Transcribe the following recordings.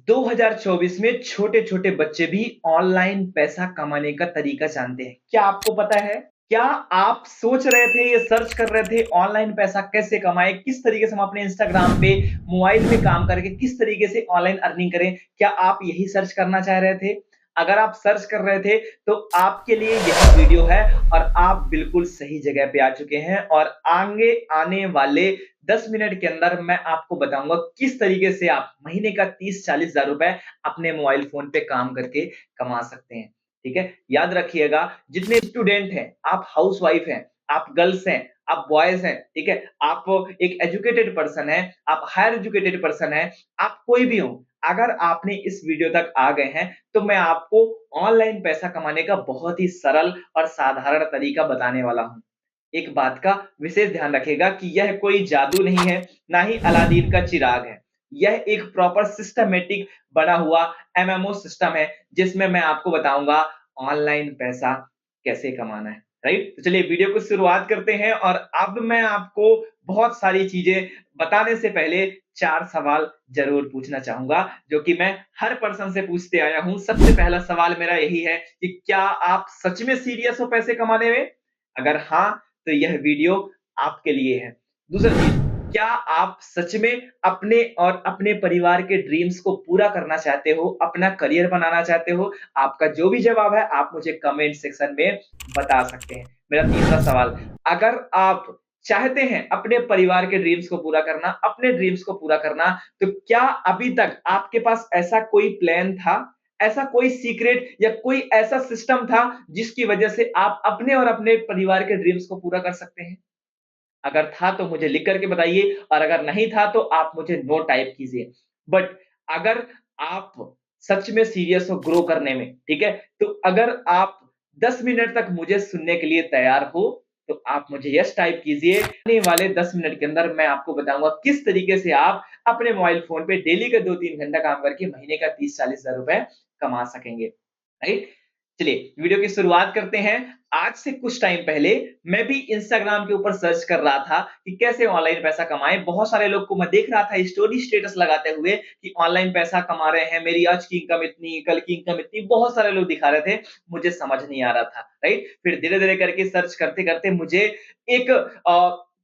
2024 में छोटे-छोटे बच्चे भी ऑनलाइन पैसा कमाने का तरीका जानते हैं। क्या आपको पता है? क्या आप सोच रहे थे, ये सर्च कर रहे थे ऑनलाइन पैसा कैसे कमाएँ? किस तरीके से हम अपने इंस्टाग्राम पे, मोबाइल में काम करके किस तरीके से ऑनलाइन अर्निंग करें? क्या आप यही सर्च करना चाह रहे थे? अगर आप सर्च कर रहे थे, तो आपके लिए यही वीडियो है और आप बिल्कुल सही जगह पे आ चुके हैं और आगे आने वाले 10 मिनट के अंदर मैं आपको बताऊँगा किस तरीके से आप महीने का 30-40 हज़ार रुपए अपने मोबाइल फ़ोन पे काम करके कमा सकते हैं, ठीक है? याद रखिएगा जितने स्टूडेंट हैं, आप हाउसवाइफ हैं, आप गर्ल्स हैं, आप बॉयज़ हैं, ठीक है? आप एक एजुकेटेड पर्सन हैं, आप हायर एजुकेटेड पर्सन हैं, आप कोई भी हो, अगर आपने इस वीडियो तक आ गए हैं, तो मैं आपको ऑनलाइन पैसा कमाने का बहुत ही सरल और साधारण तरीका बताने वाला हूँ। एक बात का विशेष ध्यान रखिएगा कि यह कोई जादू नहीं है, ना ही अलादीन का चिराग है। यह एक प्रॉपर सिस्टमैटिक बना हुआ एमएमओ सिस्टम है, जिसमें मैं आपको बताऊँगा ऑनलाइन पैसा कैसे कमाना है, राइट? तो चलिए वीडियो को शुरुआत करते हैं और अब मैं आपको बहुत सारी चीज़ें बताने से पहले 4 सवाल ज़रूर पूछना चाहूँगा, जो कि मैं हर पर्सन से पूछते आया हूँ। सबसे पहला सवाल मेरा यही है कि क्या आप सच में सीरियस हो पैसे कमाने में? अगर हाँ, तो यह वीडियो आपके लिए है। दूसरा चीज़, क्या आप सच में अपने और अपने परिवार के ड्रीम्स को पूरा करना चाहते हो, अपना करियर बनाना चाहते हो? आपका जो भी जवाब है, आप मुझे कमेंट सेक्शन में बता सकते हैं। मेरा तीसरा सवाल, अगर आप चाहते हैं अपने परिवार के ड्रीम्स को पूरा करना, अपने ड्रीम्स को पूरा करना, तो क्या अभी तक आपके पास ऐसा कोई प्लान था? ऐसा कोई सीक्रेट या कोई ऐसा सिस्टम था जिसकी वजह से आप अपने और अपने परिवार के ड्रीम्स को पूरा कर सकते हैं? अगर था तो मुझे लिख कर के बताइए और अगर नहीं था तो आप मुझे नो टाइप कीजिए। बट अगर आप सच में सीरियस हो ग्रो करने में, ठीक है? तो अगर आप 10 मिनट तक मुझे सुनने के लिए तैयार हो, तो आप मुझे यस टाइप कीजिए। आने वाले 10 मिनट के अंदर मैं आपको बताऊँगा किस तरीके से आप अपने मोबाइल फ़ोन पे डेली का 2-3 घंटा काम करके महीने का 30-40 हज़ार रुपए कमा सकेंगे, राइट? चलिए, वीडियो की शुरुआत करते हैं। आज से कुछ टाइम पहले मैं भी इंस्टाग्राम के ऊपर सर्च कर रहा था कि कैसे ऑनलाइन पैसा कमाएँ। बहुत सारे लोग को मैं देख रहा था स्टोरी स्टेटस लगाते हुए कि ऑनलाइन पैसा कमा रहे हैं, मेरी आज की इनकम इतनी, कल की इनकम इतनी, बहुत सारे लोग दिखा रहे थे। मुझे समझ नहीं आ रहा था, राइट? फिर धीरे-धीरे करके सर्च करते-करते मुझे एक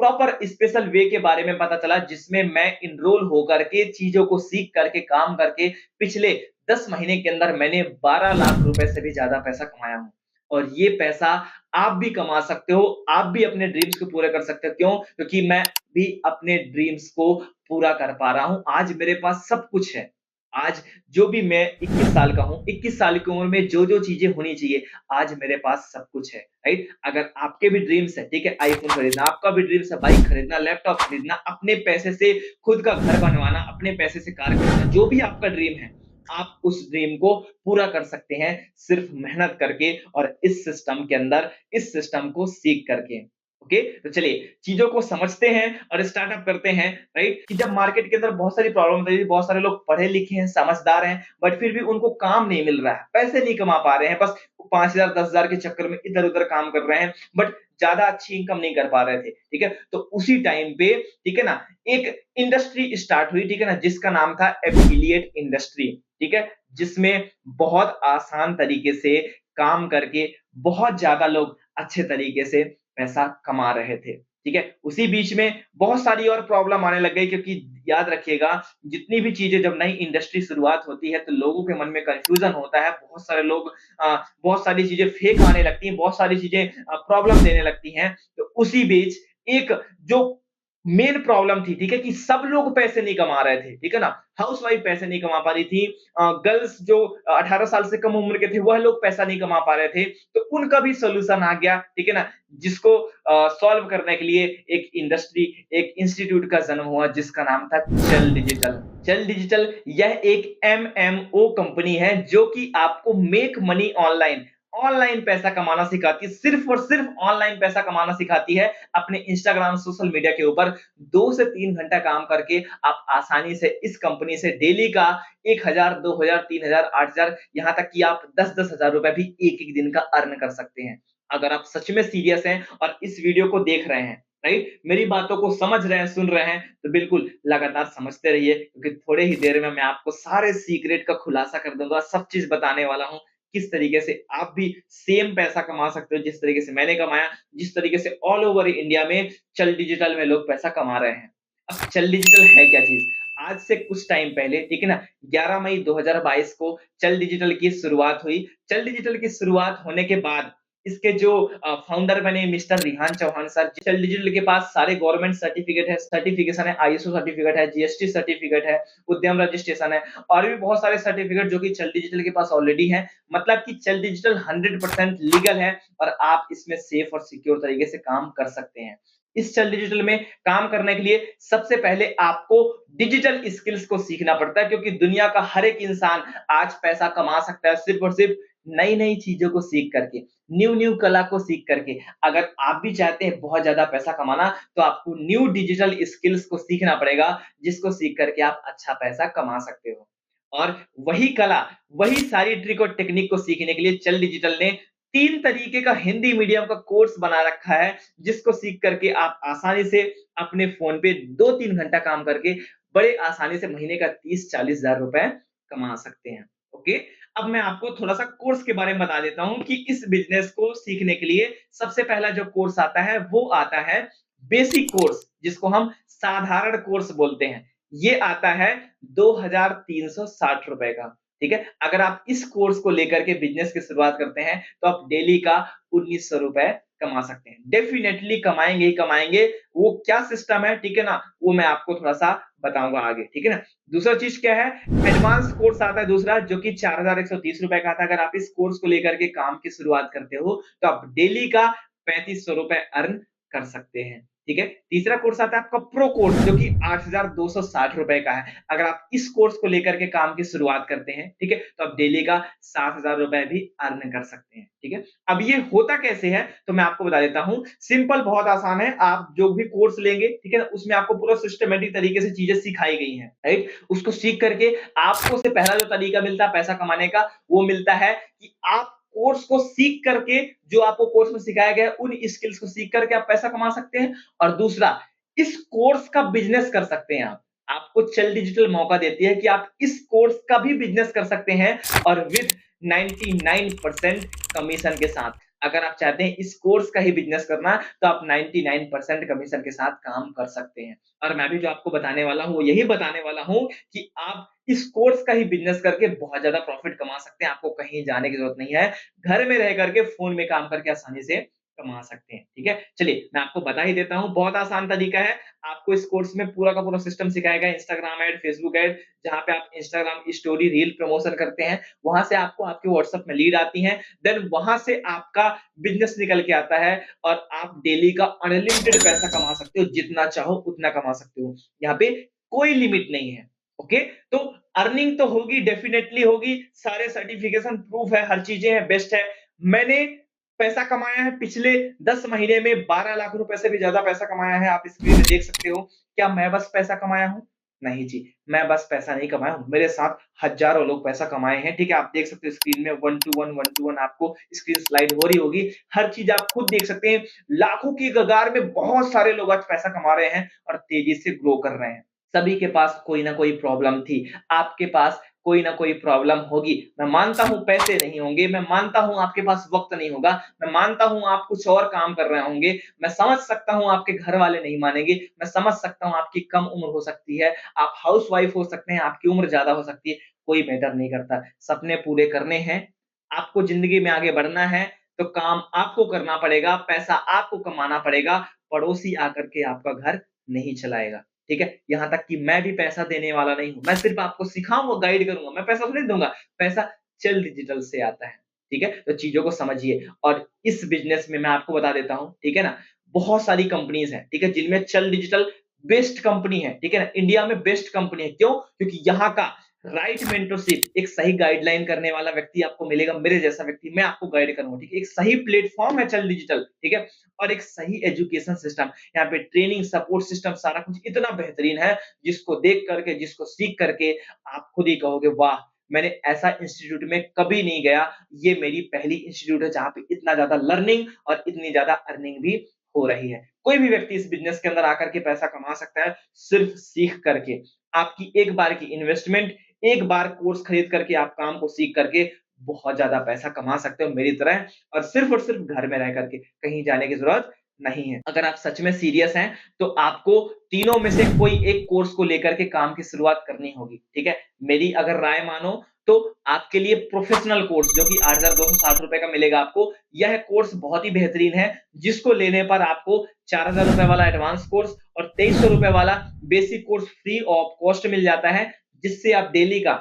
प्रॉपर स्पेशल वे के बारे में पता चला जिसमें मैं एनरोल होकर के चीज़ों को सीख करके, काम करके पिछले 10 महीने के अंदर मैंने 12 लाख रुपए से भी ज़्यादा पैसा कमाया हूँ। और ये पैसा आप भी कमा सकते हो, आप भी अपने ड्रीम्स को पूरे कर सकते हो। क्यों? क्योंकि मैं भी अपने ड्रीम्स को पूरा कर पा रहा हूँ। आज मेरे पास सब कुछ है। आज जो भी मैं 21 साल का हूँ, 21 साल की उम्र में जो-जो चीज़ें होनी चाहिए, आज मेरे पास सब कुछ है, राइट? अगर आपके भी ड्रीम्स है, ठीक है, आईफ़ोन खरीदना, आपका भी ड्रीम्स है बाइक खरीदना, लैपटॉप खरीदना, अपने पैसे से खुद का घर बनवाना, अपने पैसे से कार खरीदना, जो भी आपका ड्रीम है, आप उस ड्रीम को पूरा कर सकते हैं सिर्फ मेहनत करके और इस सिस्टम के अंदर इस सिस्टम को सीख करके। ओके, तो चलिए चीजों को समझते हैं और स्टार्टअप करते हैं, राइट? कि जब मार्केट के अंदर बहुत सारी प्रॉब्लम होती है, बहुत सारे लोग पढ़े लिखे हैं, समझदार हैं, बट फिर भी उनको काम नहीं मिल रहा है, पैसे नहीं कमा पा रहे हैं, बस 5,000 10,000 के चक्कर में इधर-उधर काम कर रहे हैं, बट ज्यादा अच्छी इनकम नहीं कर पा रहे थे, ठीक है? तो उसी टाइम पे, ठीक है ना, एक इंडस्ट्री स्टार्ट हुई, ठीक है ना, जिसका नाम था एफिलिएट इंडस्ट्री, ठीक है? जिसमें बहुत आसान तरीके से काम करके बहुत ज़्यादा लोग अच्छे तरीके से पैसा कमा रहे थे, ठीक है? उसी बीच में बहुत सारी और प्रॉब्लम आने लग गई क्योंकि याद रखिएगा जितनी भी चीज़ें जब नई इंडस्ट्री शुरुआत होती है तो लोगों के मन में कन्फ्यूज़न होता है, बहुत सारे लोग बहुत सारी चीज़ें फेक आने लगती हैं, बहुत सारी चीज़ें प्रॉब्लम देने लगती हैं। तो उसी बीच एक जो मेन प्रॉब्लम थी, ठीक है? कि सब लोग पैसे नहीं कमा रहे थे, ठीक है ना? हाउसवाइफ पैसे नहीं कमा पा रही थी। गर्ल्स जो 18 साल से कम उम्र के थे, वह लोग पैसा नहीं कमा पा रहे थे। तो उनका भी सॉल्यूशन आ गया, ठीक है ना? जिसको सॉल्व करने के लिए एक इंडस्ट्री, एक इंस्टीट्यूट का जन्म हुआ जिसका नाम था चल डिजिटल। चल डिजिटल यह एक एमएमओ कंपनी है जो कि आपको मेक मनी ऑनलाइन ऑनलाइन पैसा कमाना सिखाती है, सिर्फ और सिर्फ ऑनलाइन पैसा कमाना सिखाती है। अपने इंस्टाग्राम, सोशल मीडिया के ऊपर 2 से 3 घंटा काम करके आप आसानी से इस कंपनी से डेली का 1,000, 2,000, 3,000, 8,000 यहाँ तक कि आप 10-10 हज़ार रुपए भी एक-एक दिन का अर्न कर सकते हैं। अगर आप सच में सीरियस हैं और इस वीडियो को देख रहे हैं, राइट? मेरी बातों को समझ रहे हैं, सुन रहे हैं, तो बिल्कुल लगातार समझते रहिए क्योंकि थोड़े ही देर में मैं आपको सारे सीक्रेट का खुलासा कर दूँगा, सब चीज़ बताने वाला हूँ, किस तरीके से आप भी सेम पैसा कमा सकते हो, जिस तरीके से मैंने कमाया, जिस तरीके से ऑल ओवर इंडिया में चल डिजिटल में लोग पैसा कमा रहे हैं। अब चल डिजिटल है क्या चीज़? आज से कुछ टाइम पहले, ठीक है ना, 11 मई 2022 को चल डिजिटल की शुरुआत हुई। चल डिजिटल की शुरुआत होने के बाद इसके जो फाउंडर बने मिस्टर रिहान चौहान सर, चल डिजिटल के पास सारे गवर्नमेंट सर्टिफिकेशन है, आईएसओ सर्टिफिकेट है, जीएसटी सर्टिफिकेट है, उद्यम रजिस्ट्रेशन है और भी बहुत सारे सर्टिफिकेट जो कि चल डिजिटल के पास ऑलरेडी हैं। मतलब कि चल डिजिटल 100% लीगल है और आप इसमें सेफ और सिक्योर तरीके से काम कर सकते हैं। इस चल डिजिटल में काम करने के लिए सबसे पहले आपको डिजिटल स्किल्स को सीखना पड़ता है क्योंकि दुनिया का हर एक इंसान आज पैसा कमा सकता है सिर्फ और सिर्फ नई-नई चीज़ों को सीख करके, न्यू-न्यू कला को सीख करके। अगर आप भी चाहते हैं बहुत ज़्यादा पैसा कमाना, तो आपको न्यू डिजिटल स्किल्स को सीखना पड़ेगा, जिसको सीख करके आप अच्छा पैसा कमा सकते हो। और वही कला, वही सारी ट्रिक और टेक्निक को सीखने के लिए चल डिजिटल ने 3 तरीके का हिंदी मीडियम का कोर्स बना रखा है, जिसको सीख करके आप आसानी से अपने फ़ोन पे 2-3 घंटा काम करके बड़े आसानी से महीने का 30-40 हज़ार रुपए कमा सकते हैं। ओके? अब मैं आपको थोड़ा-सा कोर्स के बारे में बता देता हूँ कि इस बिज़नेस को सीखने के लिए सबसे पहला जो कोर्स आता है, वो आता है बेसिक कोर्स, जिसको हम साधारण कोर्स बोलते हैं। ये आता है ₹2360 का, ठीक है? अगर आप इस कोर्स को लेकर के बिज़नेस की शुरुआत करते हैं, तो आप डेली का ₹1900 कमा सकते हैं। डेफ़िनेटली कमाएँगे ही कमाएँगे। वो क्या सिस्टम है, ठीक है ना? वो मैं आपको थोड़ा-सा बताऊँगा आगे, ठीक है ना? दूसरा चीज़ क्या है, एडवांस कोर्स आता है दूसरा जो कि ₹4130 का आता है। अगर आप इस कोर्स को लेकर के काम की शुरुआत करते हो, तो आप डेली का ₹3500 अर्न कर सकते हैं, ठीक है? तीसरा कोर्स आता है आपका प्रो कोर्स जो कि ₹8260 का है। अगर आप इस कोर्स को लेकर के काम की शुरुआत करते हैं, ठीक है? तो आप डेली का ₹7000 भी अर्न कर सकते हैं, ठीक है? अब ये होता कैसे है, तो मैं आपको बता देता हूँ। सिंपल बहुत आसान है, आप जो भी कोर्स लेंगे, ठीक है ना? उसमें आपको पूरा सिस्टमैटिक तरीके से चीज़ें सिखाई गई हैं, राइट? उसको सीख करके आपको सबसे पहला जो तरीका मिलता है पैसा कमाने का, वो मिलता है कि आप कोर्स को सीख करके जो आपको कोर्स में सिखाया गया है, उन स्किल्स को सीख करके आप पैसा कमा सकते हैं और दूसरा, इस कोर्स का बिज़नेस कर सकते हैं आप। आपको चल डिजिटल मौका देती है कि आप इस कोर्स का भी बिज़नेस कर सकते हैं और विथ 99% कमीशन के साथ। अगर आप चाहते हैं इस कोर्स का ही बिज़नेस करना, तो आप 99% कमीशन के साथ काम कर सकते हैं। और मैं भी जो आपको बताने वाला हूँ, वो यही बताने वाला हूँ कि आप इस कोर्स का ही बिज़नेस करके बहुत ज़्यादा प्रॉफ़िट कमा सकते हैं। आपको कहीं जाने की ज़रूरत नहीं है। घर में रह कर के फ़ोन में काम करके आसानी से कमा सकते हैं, ठीक है? चलिए, मैं आपको बता ही देता हूँ, बहुत आसान तरीका है। आपको इस कोर्स में पूरा का पूरा सिस्टम सिखाया गया है, इंस्टाग्राम ऐड, फेसबुक ऐड, जहाँ पे आप इंस्टाग्राम की स्टोरी, रील प्रमोशन करते हैं, वहाँ से आपको आपके व्हाट्सएप में लीड आती हैं, देन वहाँ से आपका बिज़नेस निकल के आता है और आप डेली का अनलिमिटेड पैसा कमा सकते हो, जितना चाहो उतना कमा सकते हो। यहाँ पे कोई लिमिट नहीं है, ओके? तो अर्निंग तो होगी, डेफ़िनेटली होगी, सारे सर्टिफ़िकेशन प्रूफ है, हर चीज़ें हैं, बेस्ट है। मैंने पैसा कमाया है पिछले 10 महीने में 12 लाख रुपए से भी ज़्यादा पैसा कमाया है, आप स्क्रीन में देख सकते हो। क्या मैं बस पैसा कमाया हूँ? नहीं जी, मैं बस पैसा नहीं कमाया हूँ, मेरे साथ हज़ारों लोग पैसा कमाए हैं, ठीक है? आप देख सकते हो स्क्रीन में 1 to 1 आपको स्क्रीन स्लाइड हो रही होगी, हर चीज़ आप खुद देख सकते हैं। लाखों की कगार में बहुत सारे लोग आज पैसा कमा रहे हैं और तेज़ी से ग्रो कर रहे हैं। सभी के पास कोई ना कोई प्रॉब्लम थी, आपके पास कोई ना कोई प्रॉब्लम होगी। मैं मानता हूँ पैसे नहीं होंगे, मैं मानता हूँ आपके पास वक़्त नहीं होगा, मैं मानता हूँ आप कुछ और काम कर रहे होंगे, मैं समझ सकता हूँ आपके घर वाले नहीं मानेंगे, मैं समझ सकता हूँ आपकी कम उम्र हो सकती है, आप हाउसवाइफ़ हो सकते हैं, आपकी उम्र ज़्यादा हो सकती है, कोई मैटर नहीं करता। सपने पूरे करने हैं, आपको ज़िंदगी में आगे बढ़ना है, तो काम आपको करना पड़ेगा, पैसा आपको कमाना पड़ेगा, पड़ोसी आकर के आपका घर नहीं चलाएगा। ठीक है? यहाँ तक कि मैं भी पैसा देने वाला नहीं हूँ। मैं सिर्फ़ आपको सिखाऊँगा, गाइड करूँगा, मैं पैसा थोड़ी दूँगा। पैसा चल डिजिटल से आता है, ठीक है? तो चीज़ों को समझिए और इस बिज़नेस में मैं आपको बता देता हूँ, ठीक है ना? बहुत सारी कंपनीज़ हैं, ठीक है? जिनमें चल डिजिटल बेस्ट कंपनी है, ठीक है ना? इंडिया में बेस्ट कंपनी है, क्यों? क्योंकि यहाँ का राइट मेंटरशिप, एक सही गाइडलाइन करने वाला व्यक्ति आपको मिलेगा, मेरे जैसा व्यक्ति, मैं आपको गाइड करूँगा, ठीक है? एक सही प्लेटफ़ॉर्म है चल डिजिटल, ठीक है? और एक सही एजुकेशन सिस्टम, यहाँ पे ट्रेनिंग, सपोर्ट सिस्टम सारा कुछ इतना बेहतरीन है, जिसको देख करके, जिसको सीख करके आप खुद ही कहोगे, वाह! मैंने ऐसा इंस्टीट्यूट में कभी नहीं गया, ये मेरी पहली इंस्टीट्यूट है जहाँ पे इतना ज़्यादा लर्निंग और इतनी ज़्यादा अर्निंग भी हो रही है। कोई भी व्यक्ति इस बिज़नेस के अंदर आकर के पैसा कमा सकता है, सिर्फ़ सीख करके। आपकी एक बार की इन्वेस्टमेंट, एक बार कोर्स खरीद करके आप काम को सीख करके बहुत ज़्यादा पैसा कमा सकते हो मेरी तरह और सिर्फ़ घर में रह करके, कहीं जाने की ज़रूरत नहीं है। अगर आप सच में सीरियस हैं, तो आपको तीनों में से कोई एक कोर्स को लेकर के काम की शुरुआत करनी होगी, ठीक है? मेरी अगर राय मानो तो आपके लिए प्रोफ़ेशनल कोर्स जो कि ₹8,260 का मिलेगा आपको, यह कोर्स बहुत ही बेहतरीन है, जिसको लेने पर आपको ₹4,000 वाला एडवांस कोर्स और ₹2,300 वाला basic course free of cost मिल जाता है, जिससे आप डेली का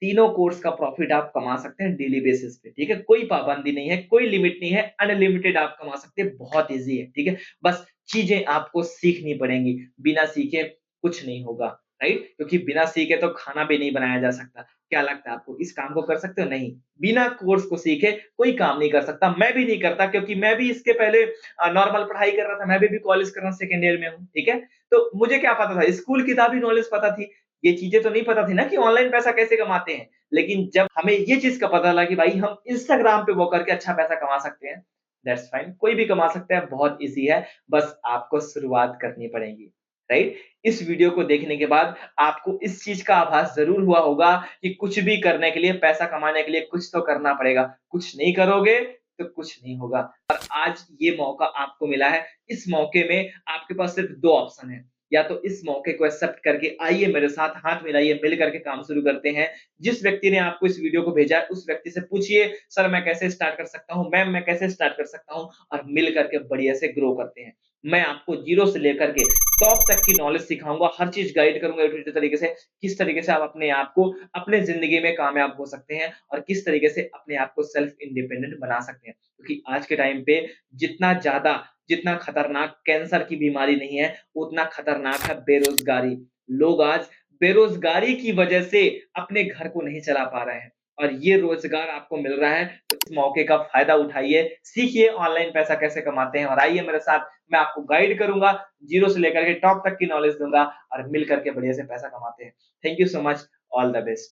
तीनों कोर्स का प्रॉफ़िट आप कमा सकते हैं डेली बेसिस पे, ठीक है? कोई पाबंदी नहीं है, कोई लिमिट नहीं है, अनलिमिटेड आप कमा सकते हैं, बहुत ईज़ी है, ठीक है? बस चीज़ें आपको सीखनी पड़ेंगी, बिना सीखे कुछ नहीं होगा, राइट? क्योंकि बिना सीखे तो खाना भी नहीं बनाया जा सकता। क्या लगता है आपको इस काम को कर सकते हो? नहीं। बिना कोर्स को सीखे कोई काम नहीं कर सकता, मैं भी नहीं करता क्योंकि मैं भी इसके पहले नॉर्मल पढ़ाई कर रहा था, मैं भी कॉलेज कर रहा हूँ, सेकंड ईयर में हूँ, ठीक है? तो मुझे क्या पता था, स्कूल किताबी नॉलेज पता थी, ये चीज़ें तो नहीं पता थी ना कि ऑनलाइन पैसा कैसे कमाते हैं। लेकिन जब हमें ये चीज़ का पता लगा कि भाई हम इंस्टाग्राम पे वो करके अच्छा पैसा कमा सकते हैं, दैट्स फाइन, कोई भी कमा सकता है, बहुत ईज़ी है, बस आपको शुरुआत करनी पड़ेगी, राइट? इस वीडियो को देखने के बाद आपको इस चीज़ का आभास ज़रूर हुआ होगा कि कुछ भी करने के लिए, पैसा कमाने के लिए कुछ तो करना पड़ेगा, कुछ नहीं करोगे तो कुछ नहीं होगा। और आज ये मौका आपको मिला है, इस मौके में आपके पास सिर्फ़ 2 ऑप्शन हैं, या तो इस मौके को एक्सेप्ट करके आइए मेरे साथ हाथ मिलाइए, मिल करके काम शुरू करते हैं। जिस व्यक्ति ने आपको इस वीडियो को भेजा है, उस व्यक्ति से पूछिए, "सर मैं कैसे स्टार्ट कर सकता हूँ? मैम मैं कैसे स्टार्ट कर सकता हूँ?" और मिल करके बढ़िया से ग्रो करते हैं। मैं आपको ज़ीरो से लेकर के टॉप तक की नॉलेज सिखाऊँगा, हर चीज़ गाइड करूँगा ए टू ज़ेड तरीके से, किस तरीके से आप अपने आप को अपने ज़िंदगी में कामयाब हो सकते हैं और किस तरीके से अपने आप को सेल्फ इंडिपेंडेंट बना सकते हैं। क्योंकि आज के टाइम पे जितना खतरनाक कैंसर की बीमारी नहीं है, उतना खतरनाक है बेरोज़गारी। लोग आज बेरोज़गारी की वजह से अपने घर को नहीं चला पा रहे हैं और ये रोज़गार आपको मिल रहा है, तो इस मौके का फ़ायदा उठाइए, सीखिए ऑनलाइन पैसा कैसे कमाते हैं और आइए मेरे साथ, मैं आपको गाइड करूँगा, ज़ीरो से लेकर के टॉप तक की नॉलेज दूँगा और मिल कर के बढ़िया से पैसा कमाते हैं। Thank you so much, all the best.